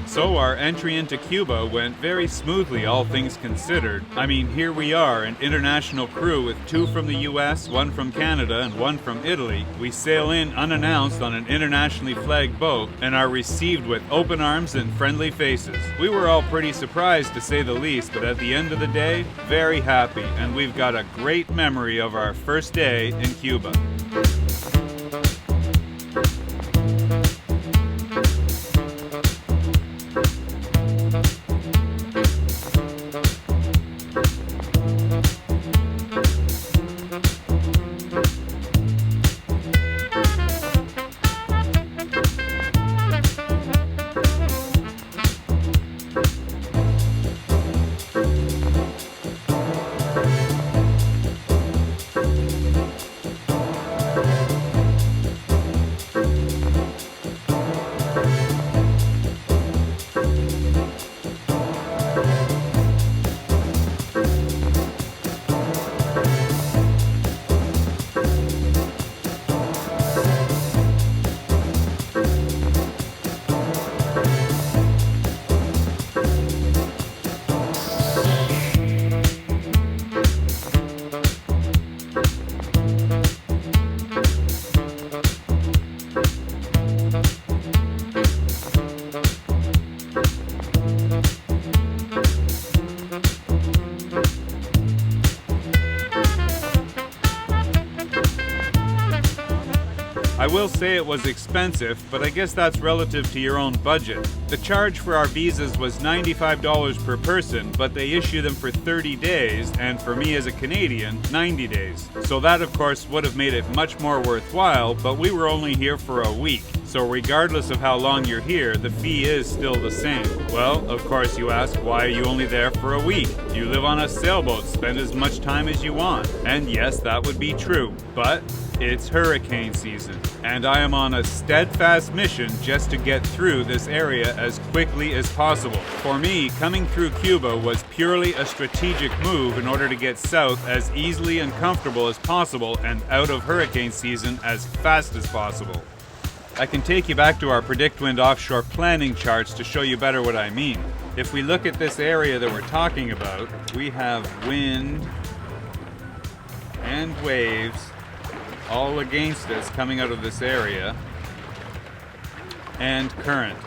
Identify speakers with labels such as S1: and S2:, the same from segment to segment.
S1: So our entry into Cuba went very smoothly, all things considered. I mean, here we are, an international crew with 2 from the US, 1 from Canada, and 1 from Italy. We sail in unannounced on an internationally flagged boat and are received with open arms and friendly faces. We were all pretty surprised, to say the least, but at the end of the day, very happy, and we've got a great memory of our first day in Cuba. I will say it was expensive, but I guess that's relative to your own budget. The charge for our visas was $95 per person, but they issue them for 30 days, and for me as a Canadian, 90 days. So that of course would have made it much more worthwhile, but we were only here for a week. So regardless of how long you're here, the fee is still the same. Well, of course you ask, why are you only there for a week? You live on a sailboat, spend as much time as you want. And yes, that would be true, but it's hurricane season, and I am on a steadfast mission just to get through this area as quickly as possible. For me, coming through Cuba was purely a strategic move in order to get south as easily and comfortable as possible and out of hurricane season as fast as possible. I can take you back to our PredictWind offshore planning charts to show you better what I mean. If we look at this area that we're talking about, we have wind and waves all against us coming out of this area, and current.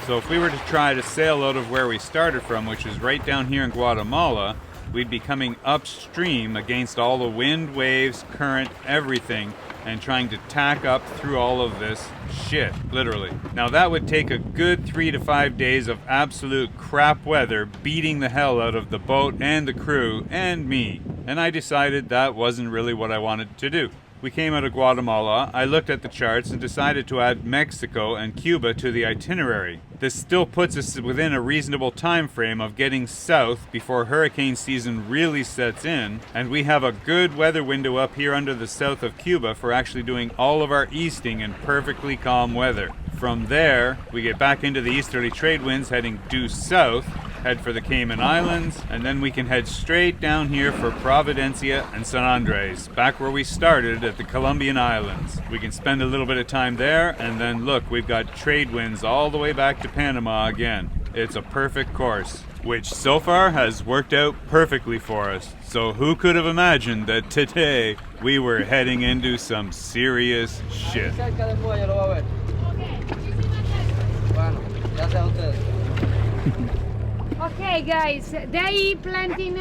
S1: So if we were to try to sail out of where we started from, which is right down here in Guatemala, we'd be coming upstream against all the wind, waves, current, everything, and trying to tack up through all of this shit, literally. Now that would take a good 3 to 5 days of absolute crap weather beating the hell out of the boat and the crew and me, and I decided that wasn't really what I wanted to do. We came out of Guatemala, I looked at the charts and decided to add Mexico and Cuba to the itinerary. This still puts us within a reasonable time frame of getting south before hurricane season really sets in, and we have a good weather window up here under the south of Cuba for actually doing all of our easting in perfectly calm weather. From there, we get back into the easterly trade winds heading due south, head for the Cayman Islands, and then we can head straight down here for Providencia and San Andres, back where we started at the Colombian Islands. We can spend a little bit of time there, and then look, we've got trade winds all the way back to Panama again. It's a perfect course, which so far has worked out perfectly for us. So who could have imagined that today we were heading into some serious shit?
S2: Okay guys, they planting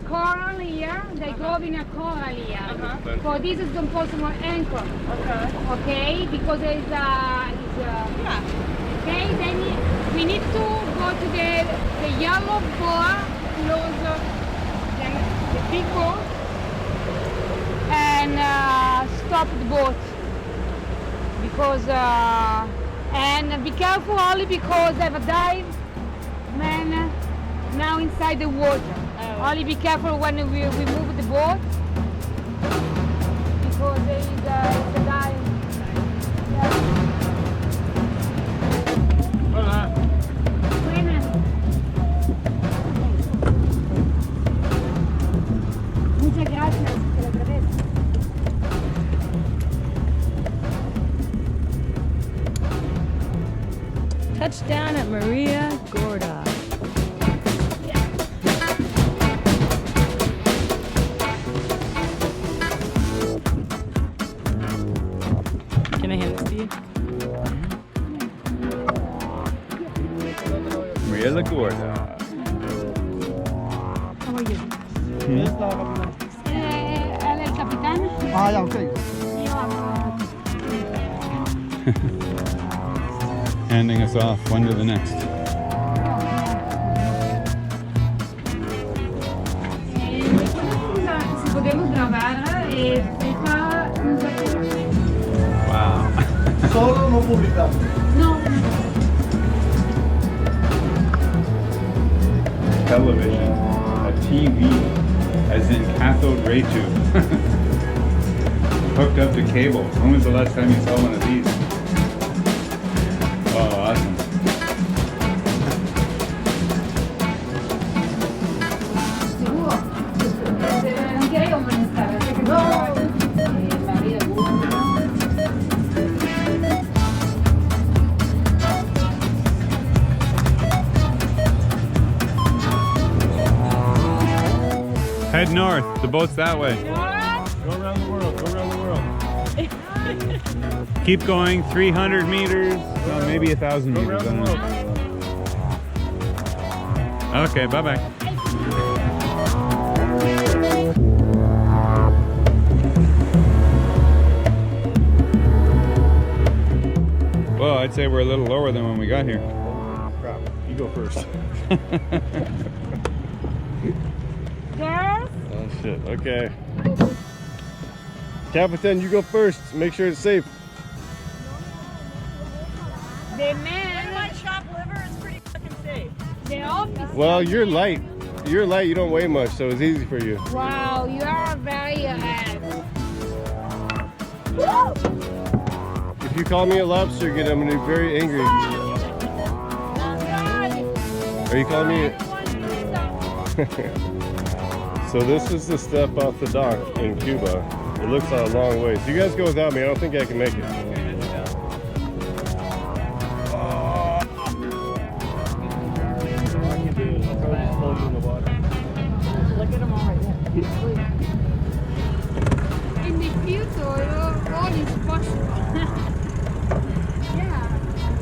S2: coral here, they growing a coral here. For this is composable anchor. Okay, because it's okay, then we need to go to the yellow bar, close the big boat, and stop the boat. Because and be careful only because they have a dive man now inside the water. Only be careful when we move the boat because there is a dive. Yeah.
S3: touchdown at Maria Gorda. Can I hand this to you?
S1: Maria La Gorda.
S2: How are you? Ela è il capitano?
S4: Ah, yeah, okay.
S2: Io amo.
S1: Handing us off one to the next.
S2: Si poteva gravare e fa un sacco.
S1: Wow.
S4: Solo non pubblicato.
S2: No.
S1: Television. A TV. As in cathode ray tube. Hooked up to cable. When was the last time you saw one of these? Oh, awesome.
S2: Sicuro? Anche io me ne stavo, perché no. Maria Gorda.
S1: Head north. The boat's that way.
S4: Go around the world, go around the world.
S1: Keep going 300 meters. Well, maybe 1,000
S4: Go
S1: meters.
S4: around
S1: I
S4: the
S1: don't know.
S4: world.
S1: Okay, bye-bye. Well, I'd say we're a little lower than when we got here.
S4: Crap, you go first.
S2: Girls?
S4: Oh shit, okay. Captain, you go first. Make sure it's safe.
S2: The man,
S3: My chopped liver is pretty fucking safe.
S2: the office.
S4: Well, you're light. You're light, you don't weigh much, so it's easy for you.
S2: Wow, you are very
S4: If you call me a lobster again, I'm gonna be very angry. Are you calling me? So this is the step off the dock in Cuba. It looks like a long way. So you guys go without me. I don't think I can make it.
S3: Look at them all right there.
S2: In the future, all is possible. Yeah.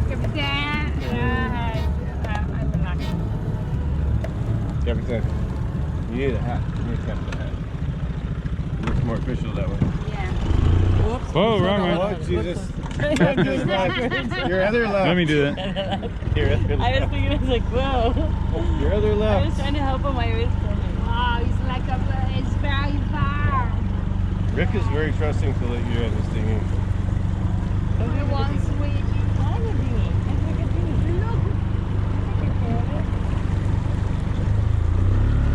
S2: Captain, I'm relaxed.
S4: Captain, you need a hat. You need a captain hat. It looks more official that way.
S2: Yeah.
S3: Whoops.
S1: Whoa, wrong way.
S4: Oh, Jesus. Captain's left. Your other left.
S1: Let me do that.
S4: Your other
S3: I was
S4: left.
S3: thinking, I was like, whoa.
S4: Your other
S3: I was
S4: left.
S3: trying to help him. I was
S2: Wow, it's like it's very far.
S4: Rick is very trusting to let you have this thing in.
S2: Everyone's waiting.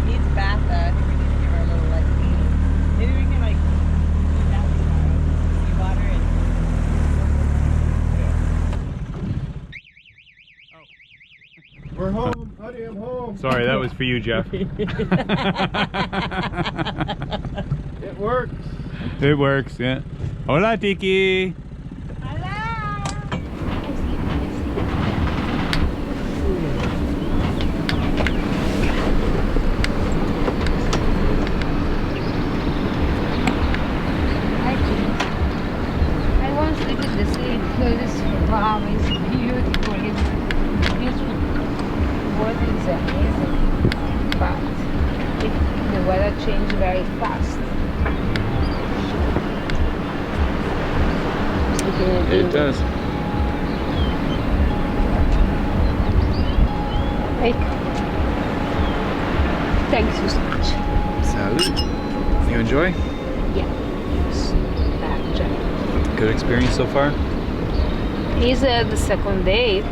S3: Needs a bath though. I think we need to give her a little like maybe we can like do that tomorrow. Sea water and
S4: We're home. Honey, I'm home.
S1: Sorry, that was for you, Jeff.
S4: It works.
S1: It works, yeah. Hola, Tiki.
S2: I want to look at the sea because it's wow, it's beautiful. It's beautiful. Water is amazing, but the weather changes very fast.
S1: It does.
S2: Like, thanks so much.
S1: Salud. You enjoy?
S2: Yeah. Yes.
S1: Good experience so far?
S2: It's the second day,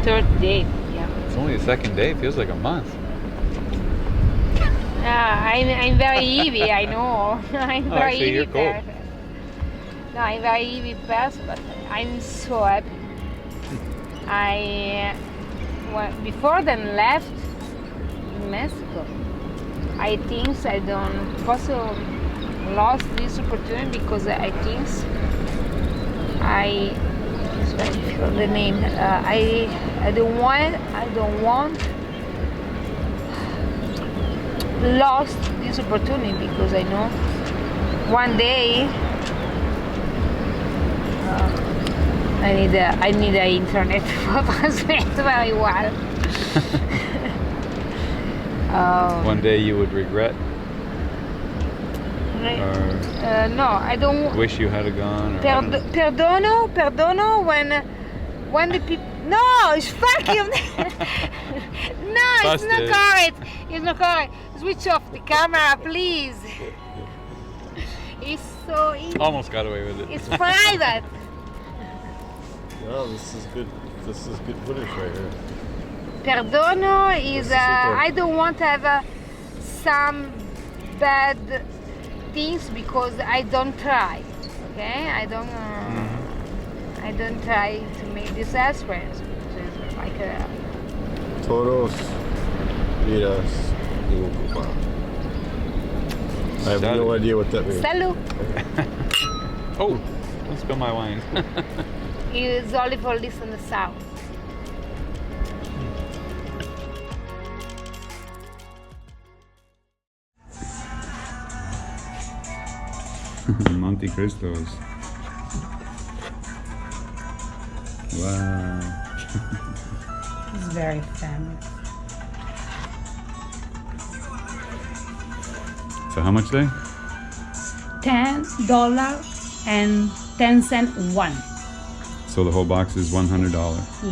S2: third day. Yeah.
S1: It's only the second day. It feels like a month.
S2: I'm very heavy. I know. I'm very
S1: actually, you're
S2: heavy
S1: cold.
S2: person. No, I'm very heavy person, but I'm so happy. Before then left in Mexico, I think I don't possibly lost this opportunity because I think I I forgot the name. I don't want lost this opportunity because I know one day I need the internet for transmit very well.
S1: One day you would regret, or
S2: no, I don't.
S1: wish you had gone. Or I don't know.
S2: Perdono when the people. No, it's fucking. No, it's not
S1: Busted.
S2: correct. It's not correct. Switch off the camera, please. It's so easy.
S1: Almost got away with it.
S2: It's private.
S4: No, this is good. This is good footage right here.
S2: Perdono is.
S4: Super.
S2: I don't want to have some bad things because I don't try. Okay, I don't. I don't try to make disasters. It's like
S4: Todos días en Cuba. I have no idea what that means.
S2: Salud.
S1: Oh, don't spill my wine.
S2: It's only for this on the south.
S1: Monte Cristos. Wow.
S2: It's very famous.
S1: So how much they?
S2: $10.10 one.
S1: So the whole box is $100.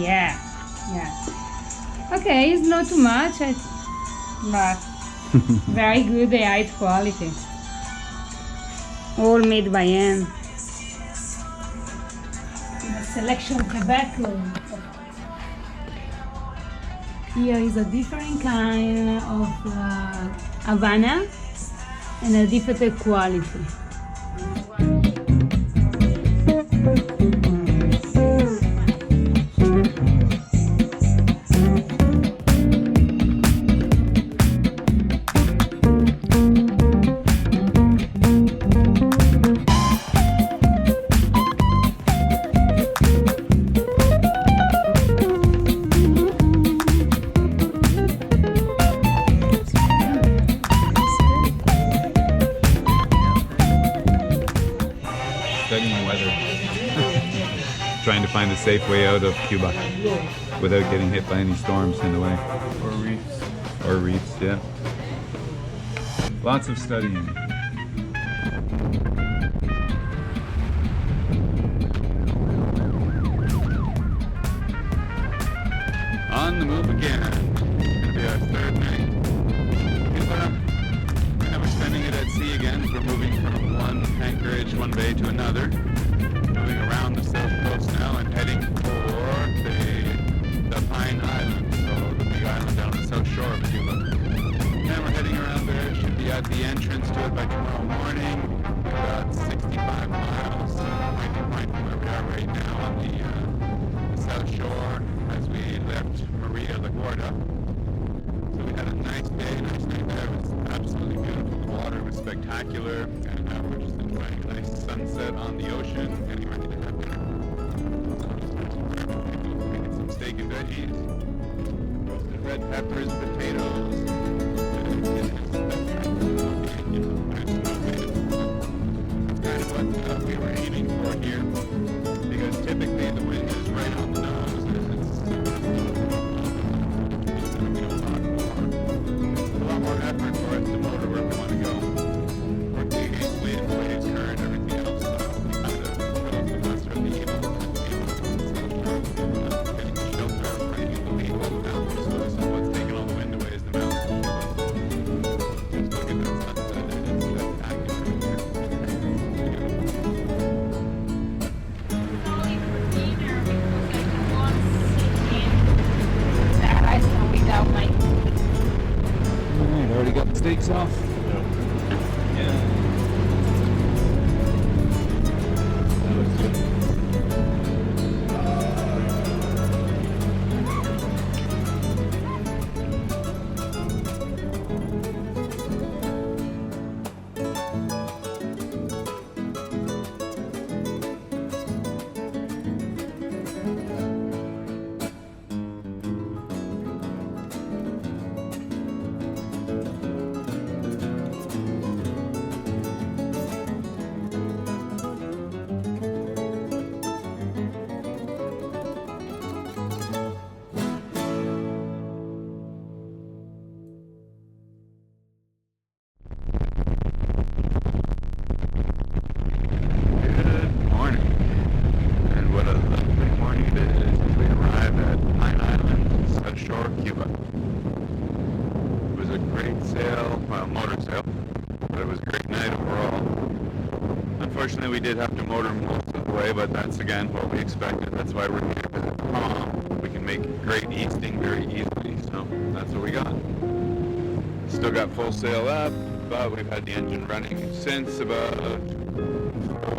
S2: Yeah. Okay, it's not too much, but very good, the high quality. All made by hand. The selection of tobacco. Here is a different kind of Havana and a different quality.
S1: Studying weather. Trying to find a safe way out of Cuba without getting hit by any storms in the way.
S4: Or reefs.
S1: Or reefs, yeah. Lots of studying. On the move again. Gonna be our third night. Cuba. And we're spending it at sea again. We're moving from one anchorage, one bay to another. Moving around the south coast now and heading for the Pine Island, so the big island down the south shore of Cuba. And we're heading around there. Should be at the entrance to it by tomorrow morning. About 65 miles point to point from where we are right now on the south shore as we left Maria La Gorda. So we had a nice day, nice night there. It was absolutely beautiful. The water was spectacular, and now we're just enjoying a nice sunset on the ocean, getting ready to have dinner. Making some steak and veggies, roasted red peppers, potatoes, and produce That's kind of what we were aiming for here, because typically the wind is right on the nose, and it's going to be a lot more effort for us to motor where we want to go. We're taking wind, waves, current, everything else, so we kind of feel the lesser of the evil. Getting shelter, breaking the lead all the mountains. So what's taking all the wind away is the mountains. Just look at that sunset, it's spectacular here.
S2: Without my
S1: Alright, already got the steaks off? Yeah.
S4: That looks good.
S1: did have to motor most of the way, but that's again what we expected. That's why we're here, because it's calm. We can make great easting very easily, so that's what we got. Still got full sail up, but we've had the engine running since about 4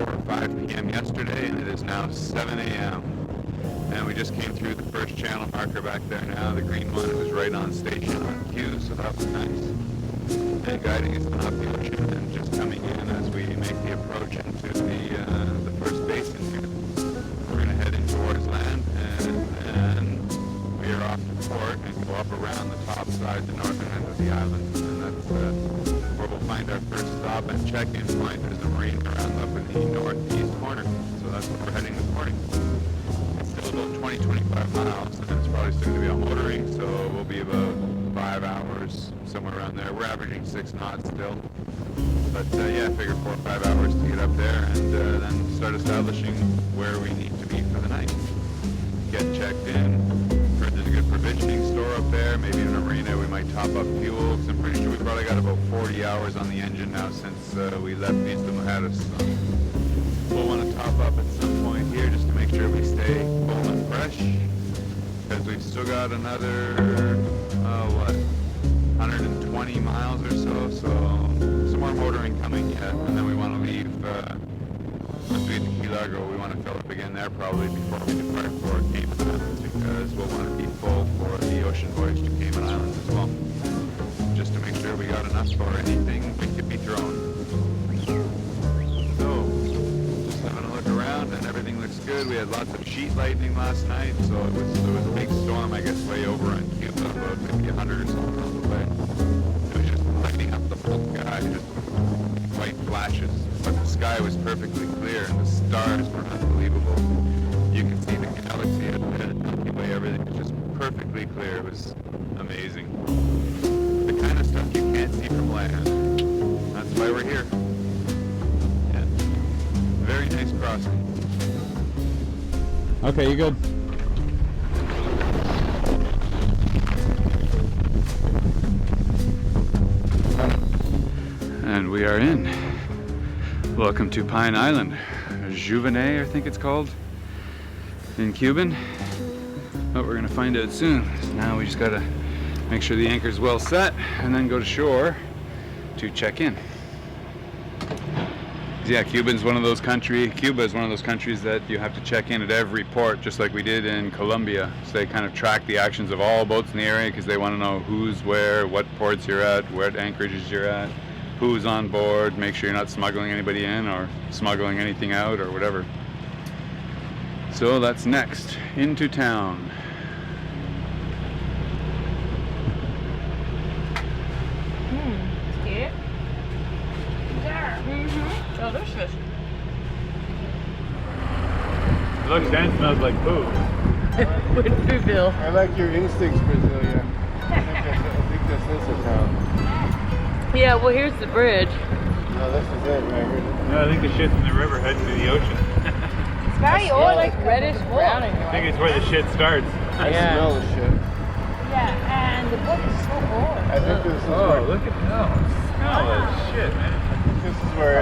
S1: or 5 p.m. yesterday, and it is now 7 a.m. And we just came through the first channel marker back there now, the green one. It was right on station on cue, so that was nice. And guiding us off the ocean and just coming in as we make the approach into the first basin here. We're going to head in towards land, and we are off to port and go up around the top side, the northern end of the island. And that's where we'll find our first stop and check-in point. There's a marine around up in the northeast corner, so that's where we're heading this morning. It's still about 20-25 miles, and it's probably still going to be on motoring, so we'll be about 5 hours, somewhere around there. We're averaging 6 knots still. But yeah, I figure 4 or 5 hours to get up there, and then start establishing where we need to be for the night. Get checked in. Heard there's a good provisioning store up there. Maybe in a marina we might top up fuel, because I'm pretty sure we probably got about 40 hours on the engine now since we left Vista Mujeres. So we'll want to top up at some point here just to make sure we stay full and fresh, because we've still got another 120 miles or so, so some more motoring coming yet, and then we want to leave, once we get to Key Largo, we want to fill up again there probably before we depart for Cayman Islands, because we'll want to be full for the ocean voyage to Cayman Islands as well, just to make sure we got enough for anything that could be thrown. So, just having a look around, and everything looks good. We had lots of sheet lightning last night, so there was a big storm, I guess, way over on Cuba, about maybe 100 or so miles away. It was just lighting up the whole sky, just white flashes. But the sky was perfectly clear, and the stars were unbelievable. You can see the galaxy out there, the Milky Way, everything was just perfectly clear. It was amazing. The kind of stuff you can't see from land. That's why we're here. Yeah. Very nice crossing. Okay, you good? And we are in. Welcome to Pine Island. Juvenet, I think it's called, in Cuban. But we're gonna find out soon. So now we just gotta make sure the anchor's well set and then go to shore to check in. Yeah, Cuba is one of those countries that you have to check in at every port, just like we did in Colombia. So they kind of track the actions of all boats in the area, because they want to know who's where, what ports you're at, what anchorages you're at, who's on board, make sure you're not smuggling anybody in or smuggling anything out or whatever. So that's next, into town.
S3: Cute. Oh, there's fish.
S1: It looks and smells like poo.
S3: With Bill.
S4: I like your instincts, Brasilia. I think this is a town.
S3: Yeah, well, here's the bridge.
S4: No, this is it, right?
S1: No, I think the shit's in the river heading to the ocean.
S2: It's very old.
S3: Like reddish brown.
S1: I think it's where the shit starts.
S4: I smell the shit.
S2: Yeah, and the boat is so old.
S4: I think this is
S1: Oh,
S4: where...
S1: look at that. Smell that shit, man.
S4: This is where...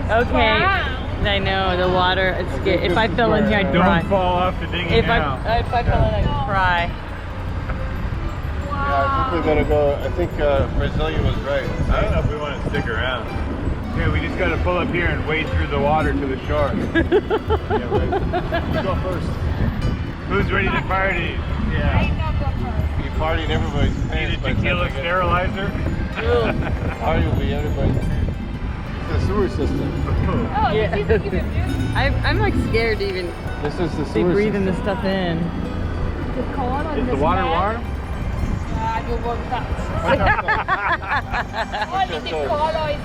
S2: It's
S3: Okay.
S2: brown.
S3: I know, the water, it's good. If I fell in here, I'd
S1: Don't
S3: cry.
S1: fall off the dinghy
S3: If
S1: now.
S3: I fell in, I'd cry.
S4: Yeah, I think we're gonna go... I think Brasilia was right.
S1: I don't know if we want to stick around. Yeah, we just got to pull up here and wade through the water to the shore.
S4: Yeah, right. You go first.
S1: Who's ready to party? Yeah.
S4: You party in everybody's
S1: Need
S4: pants.
S1: a tequila sterilizer?
S4: Party will be everybody's pants. It's a sewer system.
S2: Oh,
S3: Yeah.
S2: this is a good
S3: I'm like scared to even
S4: This is the
S3: be
S4: sewer
S3: breathing
S4: system.
S3: this stuff in.
S2: The color
S1: Is the water warm?
S2: You want that. Only the color is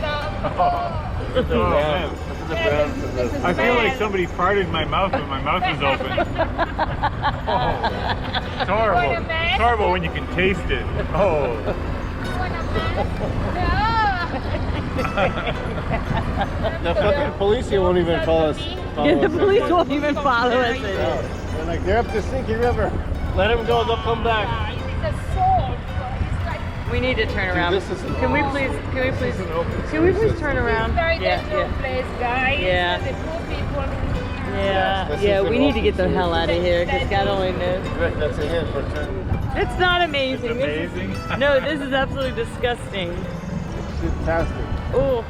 S1: Oh, man.
S4: This is the
S1: I feel like somebody farted in my mouth when my mouth was open. Oh, it's horrible.
S2: Want a mess?
S1: It's horrible when you can taste it. Oh.
S4: The fucking police here won't even follow us.
S3: Yeah, the police won't even follow us in.
S4: They're like, they're up the Stinky River. Let them go, they'll come back.
S2: It's a salt. It's like
S3: We need to turn around.
S4: this is an
S3: Can we
S4: open-
S3: please? Can we please?
S4: This is an open
S3: Can we
S4: sewer
S3: please
S4: system.
S3: turn around?
S2: Very
S3: Yeah,
S2: dangerous
S3: yeah.
S2: place, guys.
S3: Yeah.
S2: The poor people.
S3: Yeah,
S4: this
S3: yeah.
S4: is
S3: We
S4: an
S3: need to get the
S4: open
S3: hell
S4: sewer
S3: out of here because God only knows.
S4: Rick, that's a hint for turning.
S3: It's not amazing.
S1: It's amazing.
S3: No, this is absolutely disgusting.
S4: It's fantastic.
S3: Oh,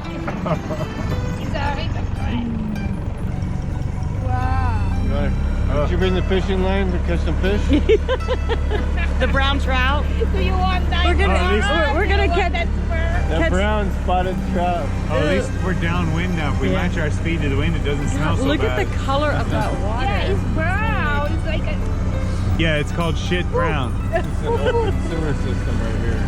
S2: It's a river. Wow.
S4: Did you bring the fishing line to catch some fish?
S3: the brown trout.
S2: Do you want that?
S3: We're gonna-
S1: at least-
S3: we're gonna catch-
S2: that
S4: That
S3: Catch-
S4: brown spotted trout.
S1: Oh, at least we're downwind now. If we
S3: Yeah.
S1: match our speed to the wind, it doesn't smell so
S3: Look
S1: bad.
S3: at the color of that water.
S2: Yeah, it's brown. It's like a.
S1: Yeah, it's called shit brown.
S4: It's an open sewer system right here.